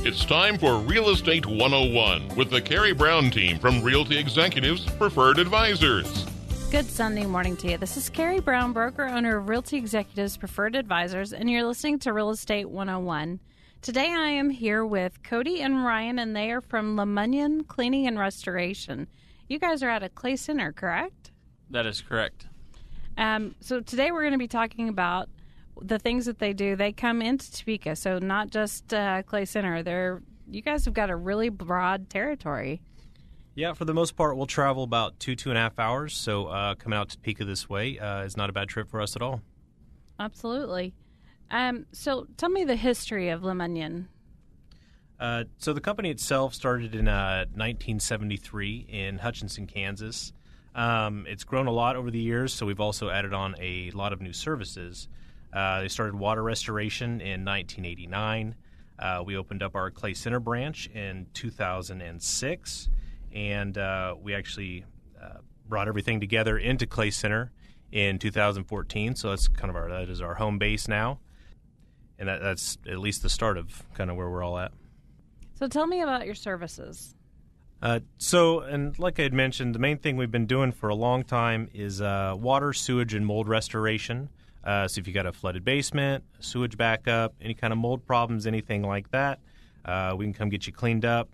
It's time for Real Estate 101 with the Karey Brown team from Realty Executives Preferred Advisors. Good Sunday morning to you. This is Karey Brown, broker-owner of Realty Executives Preferred Advisors, and you're listening to Real Estate 101. Today I am here with Cody and Ryan, and they are from Lamunyon Cleaning and Restoration. You guys are at a Clay Center, correct? That is correct. So today we're going to be talking about the things that they do. They come into Topeka, so not just Clay Center. You guys have got a really broad territory. Yeah, for the most part, we'll travel about 2.5 hours. So coming out to Topeka this way is not a bad trip for us at all. Absolutely. So tell me the history of Lamunyon. So the company itself started in 1973 in Hutchinson, Kansas. It's grown a lot over the years, so we've also added on a lot of new services. They started water restoration in 1989. We opened up our Clay Center branch in 2006. And we actually brought everything together into Clay Center in 2014. So that's kind of that is our home base now. And that's at least the start of kind of where we're all at. So tell me about your services. And like I had mentioned, the main thing we've been doing for a long time is water, sewage, and mold restoration. So if you got a flooded basement, sewage backup, any kind of mold problems, anything like that, we can come get you cleaned up.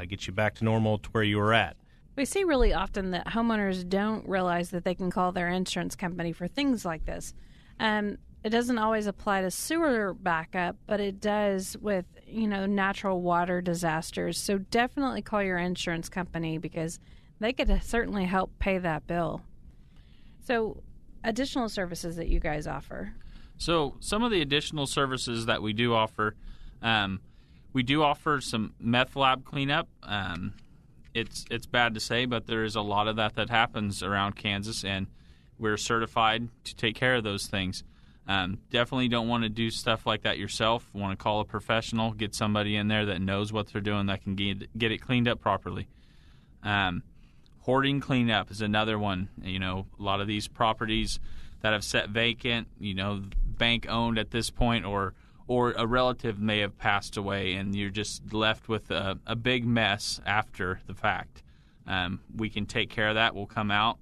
Get you back to normal to where you were at. We see really often that homeowners don't realize that they can call their insurance company for things like this. It doesn't always apply to sewer backup, but it does with, natural water disasters. So definitely call your insurance company because they could certainly help pay that bill. So additional services that you guys offer. So some of the additional services that we do offer, we do offer some meth lab cleanup. It's bad to say, but there is a lot of that happens around Kansas, and we're certified to take care of those things. Definitely don't want to do stuff like that yourself. Want to call a professional, get somebody in there that knows what they're doing, that can get it cleaned up properly. Hoarding cleanup is another one. A lot of these properties that have set vacant, bank owned at this point, or a relative may have passed away, and you're just left with a big mess after the fact. We can take care of that. We'll come out.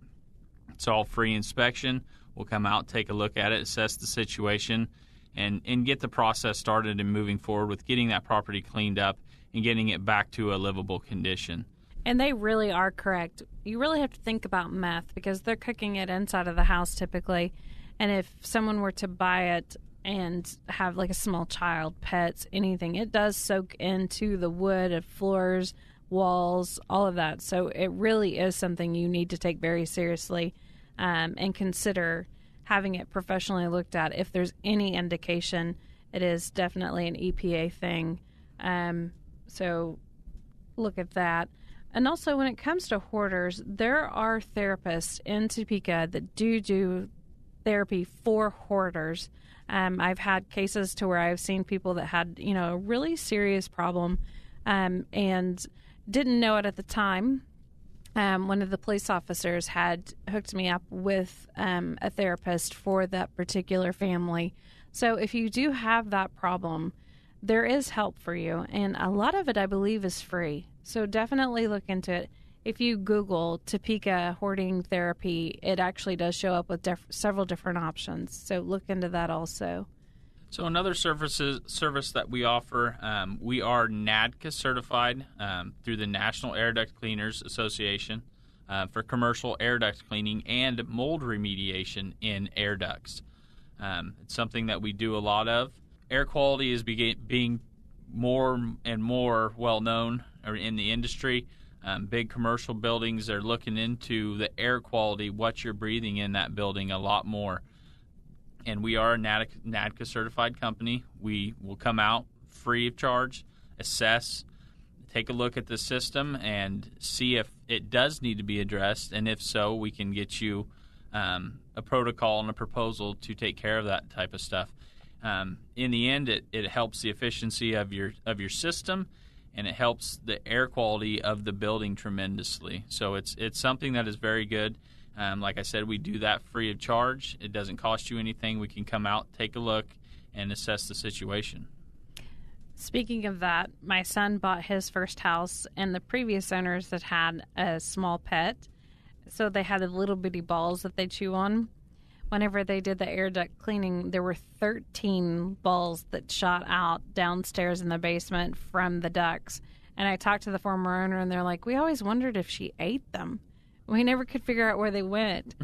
It's all free inspection. We'll come out, take a look at it, assess the situation, and get the process started and moving forward with getting that property cleaned up and getting it back to a livable condition. And they really are correct. You really have to think about meth because they're cooking it inside of the house typically. And if someone were to buy it and have like a small child, pets, anything, it does soak into the wood of floors, walls, all of that. So it really is something you need to take very seriously and consider having it professionally looked at. If there's any indication, it is definitely an EPA thing. So look at that. And also when it comes to hoarders, there are therapists in Topeka that do therapy for hoarders. I've had cases to where I've seen people that had, a really serious problem and didn't know it at the time. One of the police officers had hooked me up with a therapist for that particular family. So if you do have that problem, there is help for you. And a lot of it, I believe, is free. So definitely look into it. If you Google Topeka hoarding therapy, it actually does show up with several different options. So look into that also. So another service that we offer, we are NADCA Certified through the National Air Duct Cleaners Association for commercial air duct cleaning and mold remediation in air ducts. It's something that we do a lot of. Air quality is being more and more well-known in the industry. Big commercial buildings are looking into the air quality, what you're breathing in that building a lot more. And we are a NADCA certified company. We will come out free of charge, assess, take a look at the system, and see if it does need to be addressed. And if so, we can get you a protocol and a proposal to take care of that type of stuff. In the end, it helps the efficiency of your system, and it helps the air quality of the building tremendously. So it's something that is very good. Like I said, we do that free of charge. It doesn't cost you anything. We can come out, take a look, and assess the situation. Speaking of that, my son bought his first house, and the previous owners had a small pet, so they had the little bitty balls that they chew on. Whenever they did the air duct cleaning, there were 13 balls that shot out downstairs in the basement from the ducts. And I talked to the former owner, and they're like, we always wondered if she ate them. We never could figure out where they went.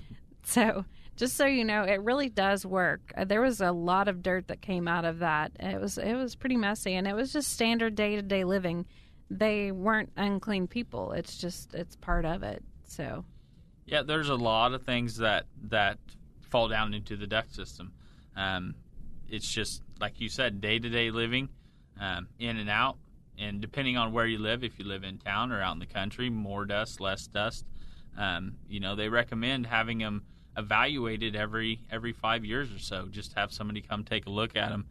So just so you know, it really does work. There was a lot of dirt that came out of that. It was pretty messy, and it was just standard day-to-day living. They weren't unclean people. It's part of it. So yeah, there's a lot of things that fall down into the duct system. It's just, like you said, day-to-day living, in and out. And depending on where you live, if you live in town or out in the country, more dust, less dust, they recommend having them evaluated every 5 years or so. Just have somebody come take a look at them,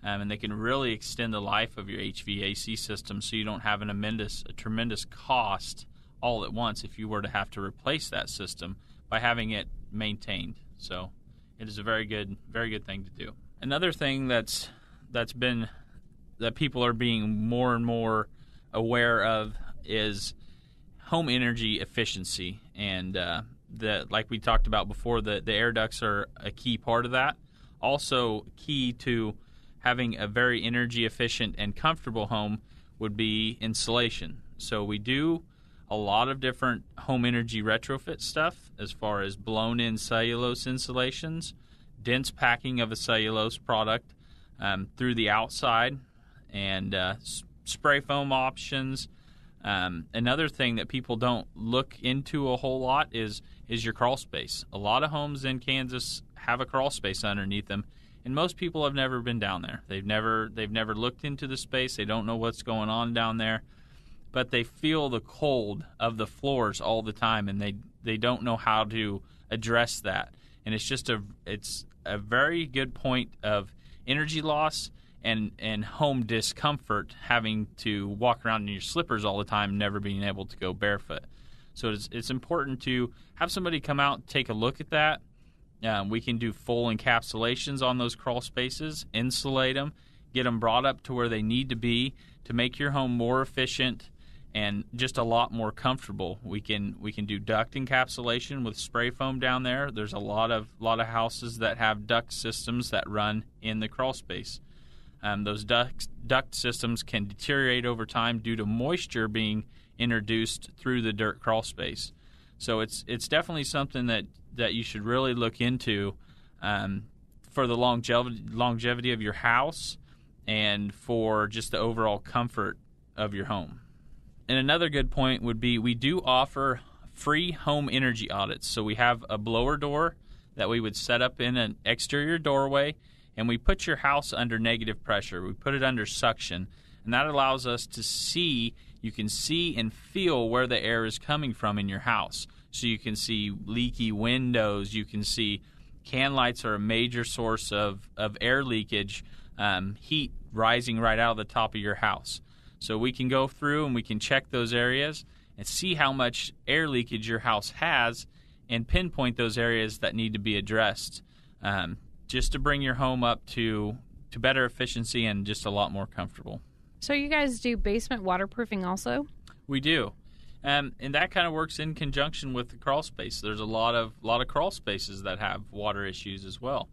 and they can really extend the life of your HVAC system, so you don't have a tremendous cost all at once if you were to have to replace that system by having it maintained. So it is a very good thing to do. Another thing that people are being more and more aware of is home energy efficiency, and like we talked about before, the air ducts are a key part of that. Also key to having a very energy efficient and comfortable home would be insulation. So we do a lot of different home energy retrofit stuff, as far as blown-in cellulose insulations, dense packing of a cellulose product through the outside, and spray foam options. Another thing that people don't look into a whole lot is your crawl space. A lot of homes in Kansas have a crawl space underneath them, and most people have never been down there. They've never looked into the space. They don't know what's going on down there, but they feel the cold of the floors all the time, and they don't know how to address that. And it's a very good point of energy loss and home discomfort, having to walk around in your slippers all the time, never being able to go barefoot. So it's important to have somebody come out and take a look at that. We can do full encapsulations on those crawl spaces, insulate them, get them brought up to where they need to be to make your home more efficient and just a lot more comfortable. We can do duct encapsulation with spray foam down there. There's a lot of houses that have duct systems that run in the crawl space. Those duct systems can deteriorate over time due to moisture being introduced through the dirt crawl space. So it's definitely something that you should really look into for the longevity of your house and for just the overall comfort of your home. And another good point would be we do offer free home energy audits. So we have a blower door that we would set up in an exterior doorway, and we put your house under negative pressure. We put it under suction, and that allows us to see, you can see and feel where the air is coming from in your house. So you can see leaky windows, you can see can lights are a major source of air leakage, heat rising right out of the top of your house. So we can go through and we can check those areas and see how much air leakage your house has and pinpoint those areas that need to be addressed, just to bring your home up to better efficiency and just a lot more comfortable. So you guys do basement waterproofing also? We do. And that kind of works in conjunction with the crawl space. There's a lot of crawl spaces that have water issues as well.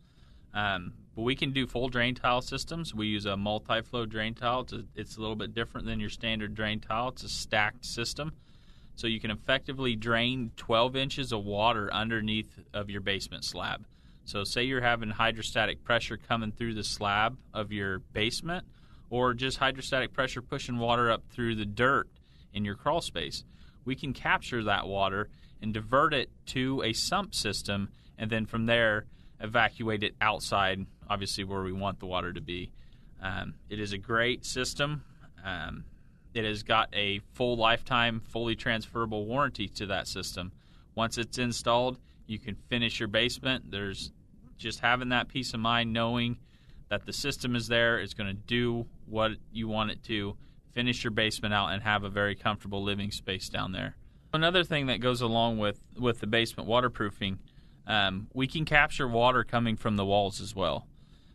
But we can do full drain tile systems. We use a multi-flow drain tile. It's a little bit different than your standard drain tile. It's a stacked system. So you can effectively drain 12 inches of water underneath of your basement slab. So say you're having hydrostatic pressure coming through the slab of your basement, or just hydrostatic pressure pushing water up through the dirt in your crawl space. We can capture that water and divert it to a sump system, and then from there evacuate it outside, obviously where we want the water to be. It is a great system. It has got a full lifetime, fully transferable warranty to that system. Once it's installed, you can finish your basement. There's just having that peace of mind knowing that the system is there. It's going to do what you want it to. Finish your basement out and have a very comfortable living space down there. Another thing that goes along with the basement waterproofing, we can capture water coming from the walls as well.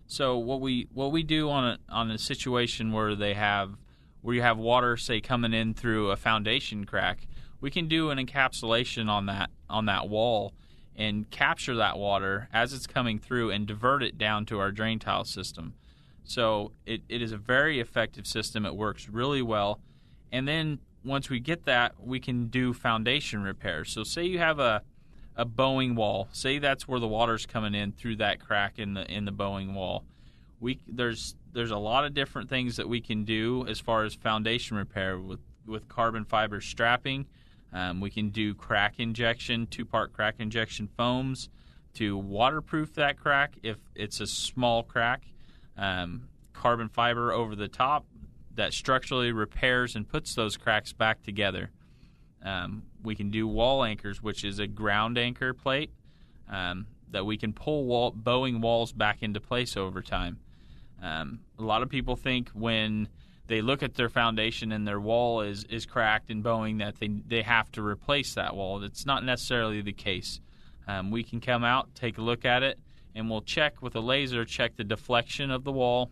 So what we do on a situation where you have water, say, coming in through a foundation crack, we can do an encapsulation on that wall and capture that water as it's coming through and divert it down to our drain tile system. So it is a very effective system. It works really well. And then once we get that, we can do foundation repair. So say you have a bowing wall. Say that's where the water's coming in through that crack in the bowing wall. There's a lot of different things that we can do as far as foundation repair with carbon fiber strapping. We can do crack injection, 2-part crack injection foams to waterproof that crack if it's a small crack. Carbon fiber over the top that structurally repairs and puts those cracks back together. We can do wall anchors, which is a ground anchor plate that we can pull bowing walls back into place over time. A lot of people think when they look at their foundation and their wall is cracked and bowing that they have to replace that wall. That's not necessarily the case. We can come out, take a look at it, and we'll check with a laser, check the deflection of the wall,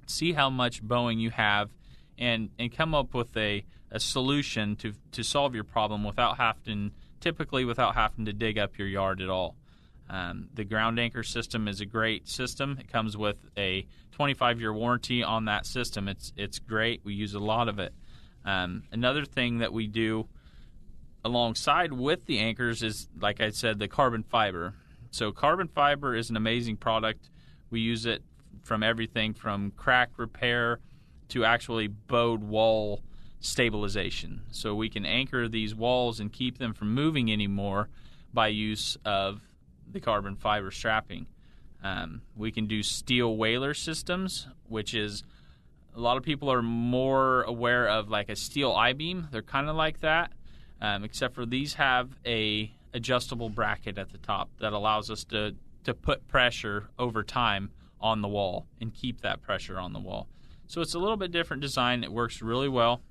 see how much bowing you have, and come up with a solution to solve your problem without having to dig up your yard at all. The ground anchor system is a great system. It comes with a 25-year warranty on that system. It's great. We use a lot of it. Another thing that we do alongside with the anchors is, like I said, the carbon fiber. So carbon fiber is an amazing product. We use it from everything from crack repair to actually bowed wall stabilization. So we can anchor these walls and keep them from moving anymore by use of the carbon fiber strapping. We can do steel whaler systems, which is a lot of people are more aware of like a steel I-beam. They're kind of like that, except for these have a adjustable bracket at the top that allows us to put pressure over time on the wall and keep that pressure on the wall. So it's a little bit different design. It works really well.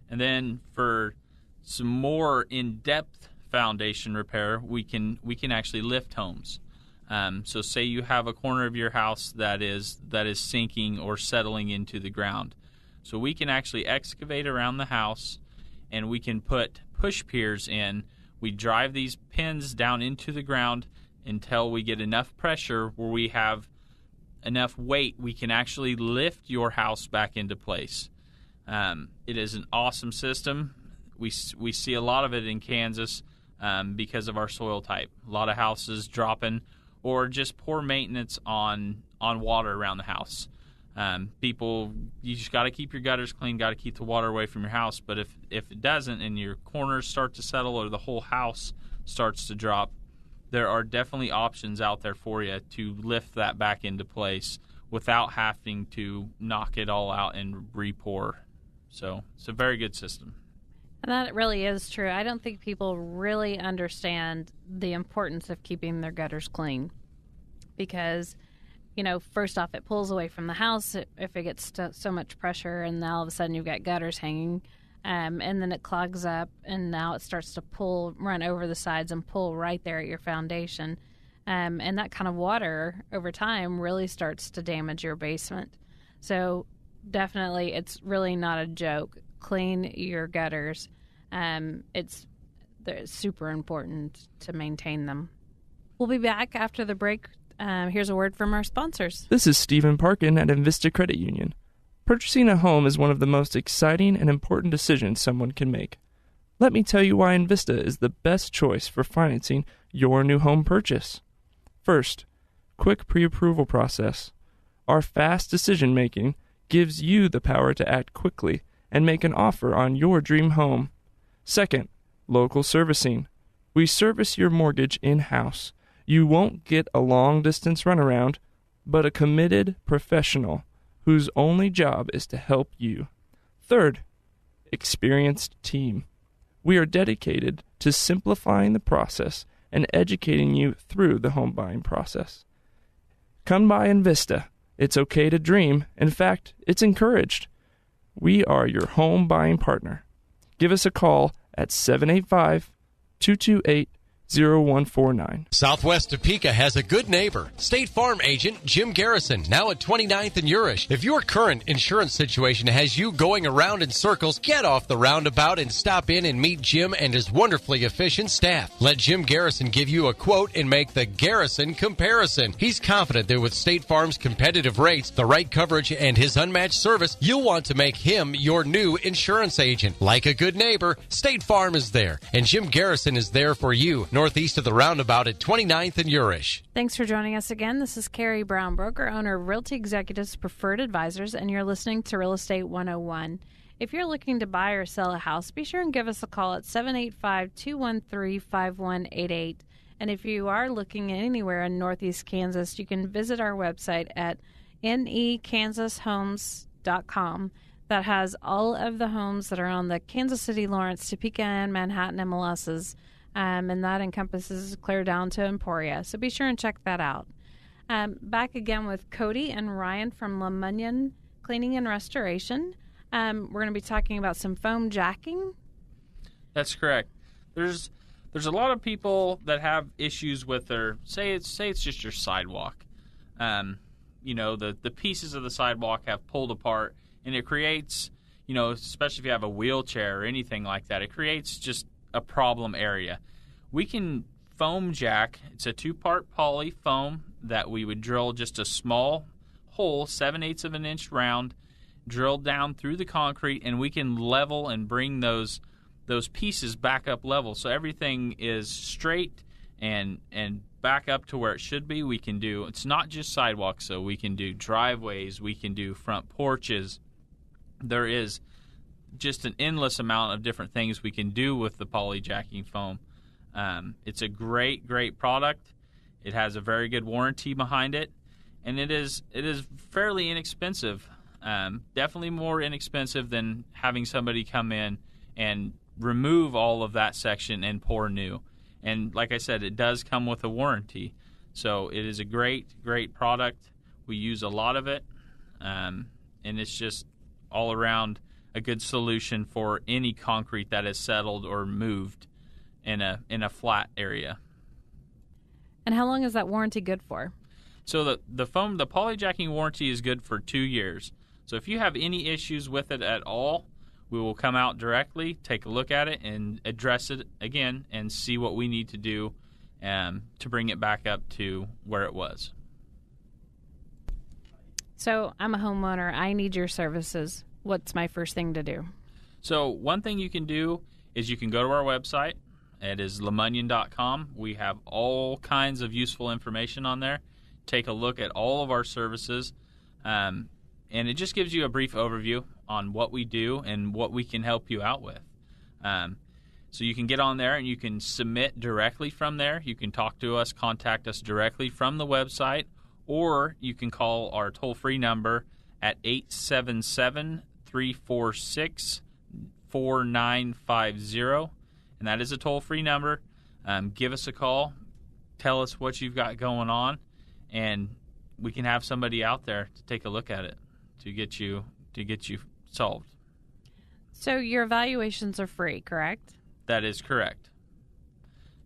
And then for some more in-depth foundation repair, we can actually lift homes. So say you have a corner of your house that is sinking or settling into the ground. So we can actually excavate around the house and we can put push piers in. We drive these pins down into the ground until we get enough pressure where we have enough weight we can actually lift your house back into place. It is an awesome system. We see a lot of it in Kansas because of our soil type. A lot of houses dropping or just poor maintenance on water around the house. You just got to keep your gutters clean, got to keep the water away from your house. But if it doesn't and your corners start to settle or the whole house starts to drop, there are definitely options out there for you to lift that back into place without having to knock it all out and re-pour. So it's a very good system. And that really is true. I don't think people really understand the importance of keeping their gutters clean because, first off, it pulls away from the house if it gets so much pressure, and now all of a sudden you've got gutters hanging, and then it clogs up, and now it starts to run over the sides and pull right there at your foundation. And that kind of water over time really starts to damage your basement. So definitely, it's really not a joke. Clean your gutters. It's super important to maintain them. We'll be back after the break. Here's a word from our sponsors. This is Stephen Parkin at Invista Credit Union. Purchasing a home is one of the most exciting and important decisions someone can make. Let me tell you why Invista is the best choice for financing your new home purchase. First, quick pre-approval process. Our fast decision-making gives you the power to act quickly and make an offer on your dream home. Second, local servicing. We service your mortgage in-house. You won't get a long-distance runaround, but a committed professional whose only job is to help you. Third, experienced team. We are dedicated to simplifying the process and educating you through the home buying process. Come by Invista. It's okay to dream. In fact, it's encouraged. We are your home buying partner. Give us a call at 785-228-0000 0149. Southwest Topeka has a good neighbor. State Farm agent Jim Garrison, now at 29th and Urish. If your current insurance situation has you going around in circles, get off the roundabout and stop in and meet Jim and his wonderfully efficient staff. Let Jim Garrison give you a quote and make the Garrison comparison. He's confident that with State Farm's competitive rates, the right coverage, and his unmatched service, you'll want to make him your new insurance agent. Like a good neighbor, State Farm is there, and Jim Garrison is there for you, northeast of the roundabout at 29th and Urish. Thanks for joining us again. This is Karey Brown, broker owner of Realty Executives Preferred Advisors, and you're listening to Real Estate 101. If you're looking to buy or sell a house, be sure and give us a call at 785-213-5188. And if you are looking anywhere in northeast Kansas, you can visit our website at nekansashomes.com. That has all of the homes that are on the Kansas City, Lawrence, Topeka, and Manhattan MLSs. And that encompasses clear down to Emporia. So be sure and check that out. Back again with Cody and Ryan from Lamunyon Cleaning and Restoration. We're going to be talking about some foam jacking. That's correct. There's a lot of people that have issues with their say it's just your sidewalk. The pieces of the sidewalk have pulled apart, and it creates, especially if you have a wheelchair or anything like that, it creates just a problem area. We can foam jack. It's a 2-part poly foam that we would drill just a small hole, 7/8 of an inch round, drill down through the concrete, and we can level and bring those pieces back up level. So everything is straight and back up to where it should be. We can do, it's not just sidewalks, so we can do driveways, we can do front porches. There is just an endless amount of different things we can do with the polyjacking foam. It's a great product. It has a very good warranty behind it, and it is fairly inexpensive. Definitely more inexpensive than having somebody come in and remove all of that section and pour new. And like I said, it does come with a warranty. So it is a great product. We use a lot of it, and it's just all around a good solution for any concrete that is settled or moved in a flat area. And how long is that warranty good for? So the polyjacking warranty is good for 2 years. So if you have any issues with it at all, we will come out directly, take a look at it, and address it again and see what we need to do to bring it back up to where it was. So I'm a homeowner. I need your services. What's my first thing to do? So one thing you can do is you can go to our website. It is Lamunyon.com. We have all kinds of useful information on there. Take a look at all of our services, and it just gives you a brief overview on what we do and what we can help you out with. So you can get on there and you can submit directly from there. You can talk to us, contact us directly from the website, or you can call our toll-free number at 877-346-4950, and that is a toll-free number. Give us a call, tell us what you've got going on, and we can have somebody out there to take a look at it to get you solved. So your evaluations are free, correct? That is correct.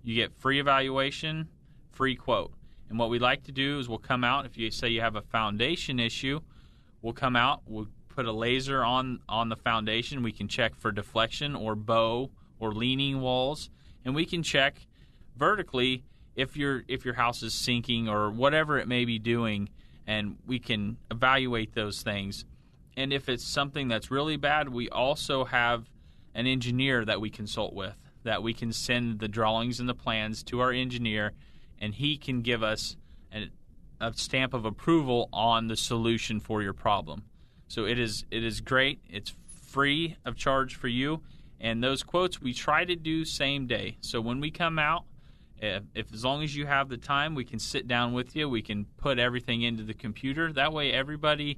You get free evaluation, free quote. And what we like to do is we'll come out, if you say you have a foundation issue, we'll come out, we'll put a laser on the foundation. We can check for deflection or bow or leaning walls, and we can check vertically if your house is sinking or whatever it may be doing, and we can evaluate those things. And if it's something that's really bad, we also have an engineer that we consult with, that we can send the drawings and the plans to our engineer, and he can give us a stamp of approval on the solution for your problem. So it is great. It's free of charge for you. And those quotes we try to do same day. So when we come out, if as long as you have the time, we can sit down with you. We can put everything into the computer. That way everybody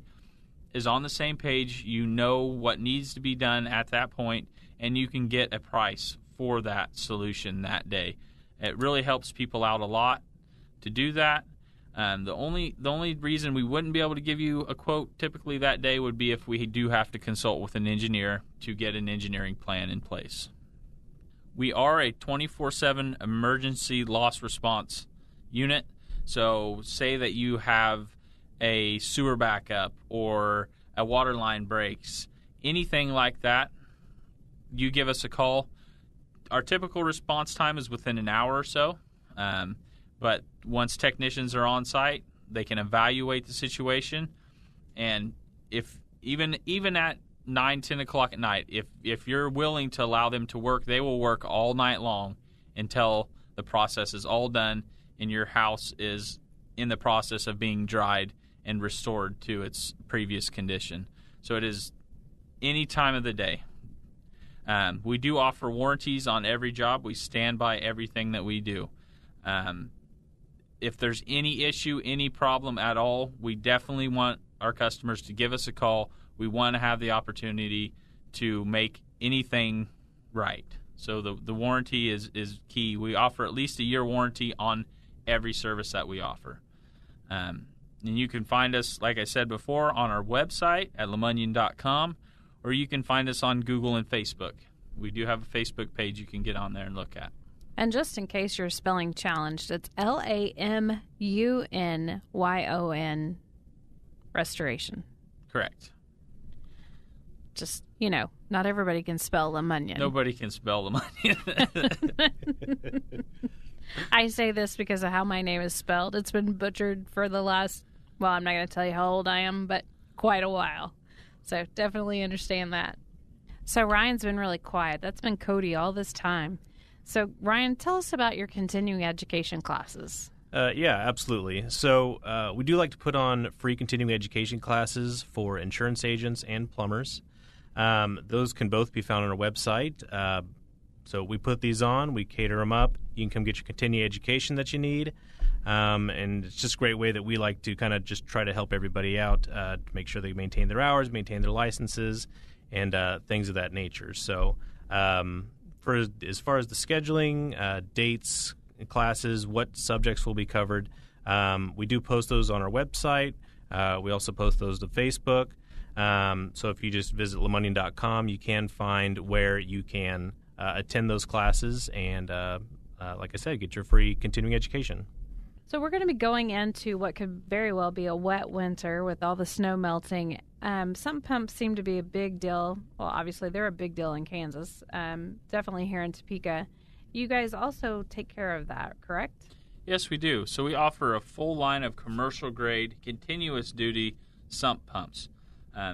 is on the same page. You know what needs to be done at that point, and you can get a price for that solution that day. It really helps people out a lot to do that. The only reason we wouldn't be able to give you a quote typically that day would be if we do have to consult with an engineer to get an engineering plan in place. We are a 24/7 emergency loss response unit. So say that you have a sewer backup or a water line breaks, anything like that, you give us a call. Our typical response time is within an hour or so. But once technicians are on site, they can evaluate the situation. And if even at 9, 10 o'clock at night, if you're willing to allow them to work, they will work all night long until the process is all done and your house is in the process of being dried and restored to its previous condition. So it is any time of the day. We do offer warranties on every job. We stand by everything that we do. If there's any issue, any problem at all, we definitely want our customers to give us a call. We want to have the opportunity to make anything right. So the warranty is key. We offer at least a year warranty on every service that we offer. And you can find us, like I said before, on our website at Lamunyon.com, or you can find us on Google and Facebook. We do have a Facebook page you can get on there and look at. And just in case you're spelling challenged, it's Lamunyon restoration. Correct. Just, not everybody can spell Lamunyon. Nobody can spell Lamunyon. I say this because of how my name is spelled. It's been butchered for the last, well, I'm not going to tell you how old I am, but quite a while. So definitely understand that. So Ryan's been really quiet. That's been Cody all this time. So Ryan, tell us about your continuing education classes. Yeah, absolutely. So we do like to put on free continuing education classes for insurance agents and plumbers. Those can both be found on our website. So we put these on, we cater them up. You can come get your continuing education that you need. And it's just a great way that we like to kind of just try to help everybody out to make sure they maintain their hours, maintain their licenses, and things of that nature. So as far as the scheduling, dates, classes, what subjects will be covered, we do post those on our website. We also post those to Facebook. So if you just visit Lamunyon.com, you can find where you can attend those classes and, like I said, get your free continuing education. So we're going to be going into what could very well be a wet winter with all the snow melting. Sump pumps seem to be a big deal. Well, obviously, they're a big deal in Kansas. Definitely here in Topeka. You guys also take care of that, correct? Yes, we do. So we offer a full line of commercial-grade, continuous-duty sump pumps.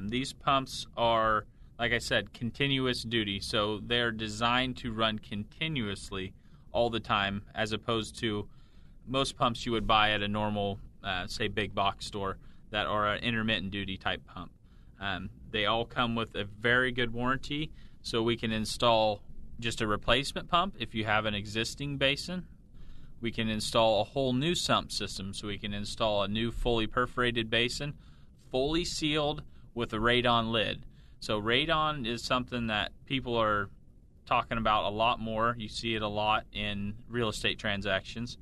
These pumps are, like I said, continuous duty. So they're designed to run continuously all the time, as opposed to most pumps you would buy at a normal, say, big box store that are an intermittent duty type pump. They all come with a very good warranty, so we can install just a replacement pump if you have an existing basin. We can install a whole new sump system, so we can install a new fully perforated basin, fully sealed with a radon lid. So radon is something that people are talking about a lot more. You see it a lot in real estate transactions.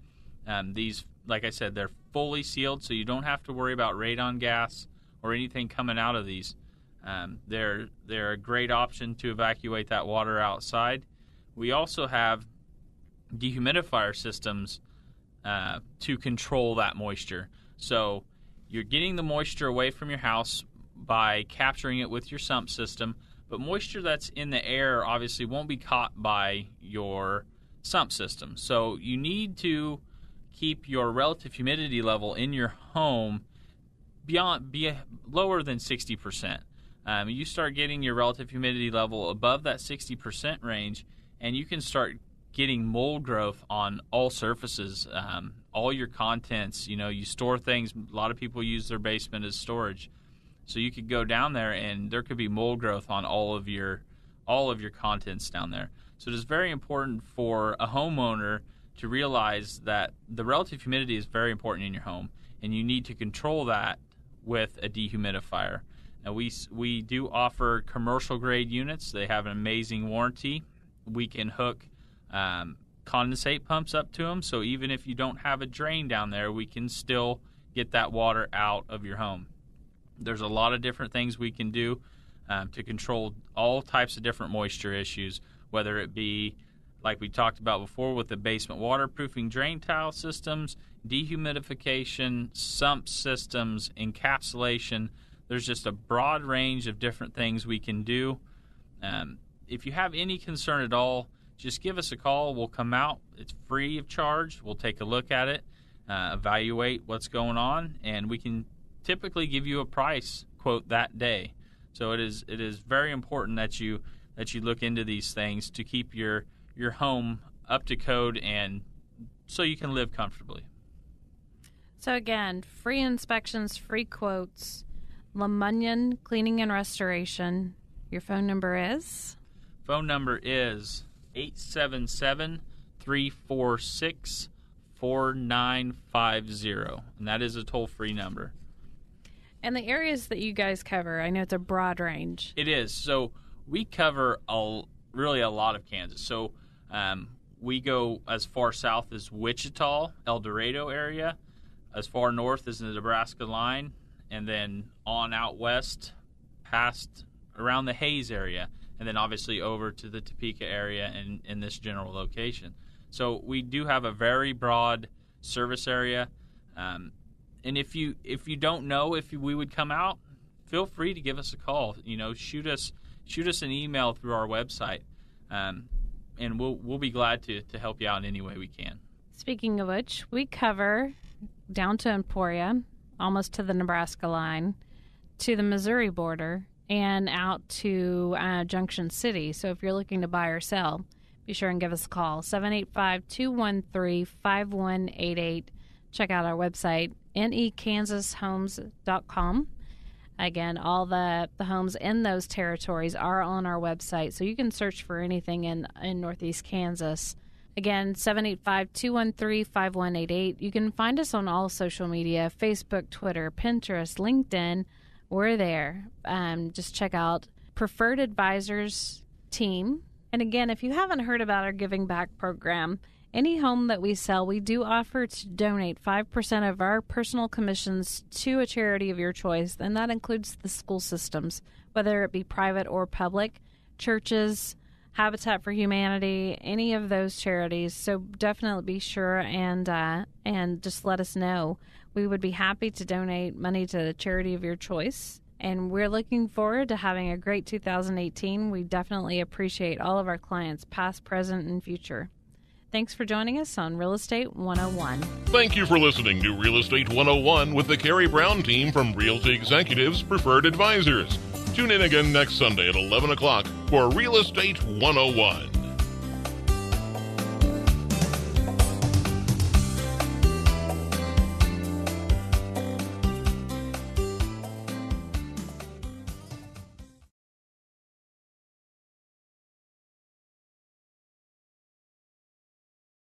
These, like I said, they're fully sealed, so you don't have to worry about radon gas or anything coming out of these. They're a great option to evacuate that water outside. We also have dehumidifier systems to control that moisture. So you're getting the moisture away from your house by capturing it with your sump system, but moisture that's in the air obviously won't be caught by your sump system. So you need to keep your relative humidity level in your home be lower than 60%. You start getting your relative humidity level above that 60% range, and you can start getting mold growth on all surfaces, all your contents. You store things. A lot of people use their basement as storage, so you could go down there and there could be mold growth on all of your contents down there. So it is very important for a homeowner to realize that the relative humidity is very important in your home, and you need to control that with a dehumidifier. Now, we do offer commercial-grade units. They have an amazing warranty. We can hook condensate pumps up to them, so even if you don't have a drain down there, we can still get that water out of your home. There's a lot of different things we can do to control all types of different moisture issues, whether it be like we talked about before with the basement waterproofing drain tile systems, dehumidification, sump systems, encapsulation. There's just a broad range of different things we can do. If you have any concern at all, just give us a call. We'll come out. It's free of charge. We'll take a look at it, evaluate what's going on, and we can typically give you a price quote that day. So it is very important that you look into these things to keep your home up to code and so you can live comfortably. So again, free inspections, free quotes, Lamunyon Cleaning and Restoration. Your phone number is? Phone number is 877-346-4950, and that is a toll-free number. And the areas that you guys cover, I know it's a broad range. It is. So we cover really a lot of Kansas. So we go as far south as Wichita, El Dorado area, as far north as the Nebraska line, and then on out west past around the Hayes area, and then obviously over to the Topeka area and in this general location. So we do have a very broad service area. And if you don't know if we would come out, feel free to give us a call. Shoot us an email through our website, and we'll be glad to help you out in any way we can. Speaking of which, we cover down to Emporia, almost to the Nebraska line, to the Missouri border, and out to Junction City. So if you're looking to buy or sell, be sure and give us a call, 785-213-5188. Check out our website, nekansashomes.com. Again, all the homes in those territories are on our website, so you can search for anything in Northeast Kansas. Again, 785-213-5188. You can find us on all social media, Facebook, Twitter, Pinterest, LinkedIn. We're there. Just check out Preferred Advisors Team. And again, if you haven't heard about our Giving Back program, any home that we sell, we do offer to donate 5% of our personal commissions to a charity of your choice, and that includes the school systems, whether it be private or public, churches, Habitat for Humanity, any of those charities. So definitely be sure and just let us know. We would be happy to donate money to the charity of your choice. And we're looking forward to having a great 2018. We definitely appreciate all of our clients, past, present, and future. Thanks for joining us on Real Estate 101. Thank you for listening to Real Estate 101 with the Karey Brown team from Realty Executives Preferred Advisors. Tune in again next Sunday at 11 o'clock for Real Estate 101.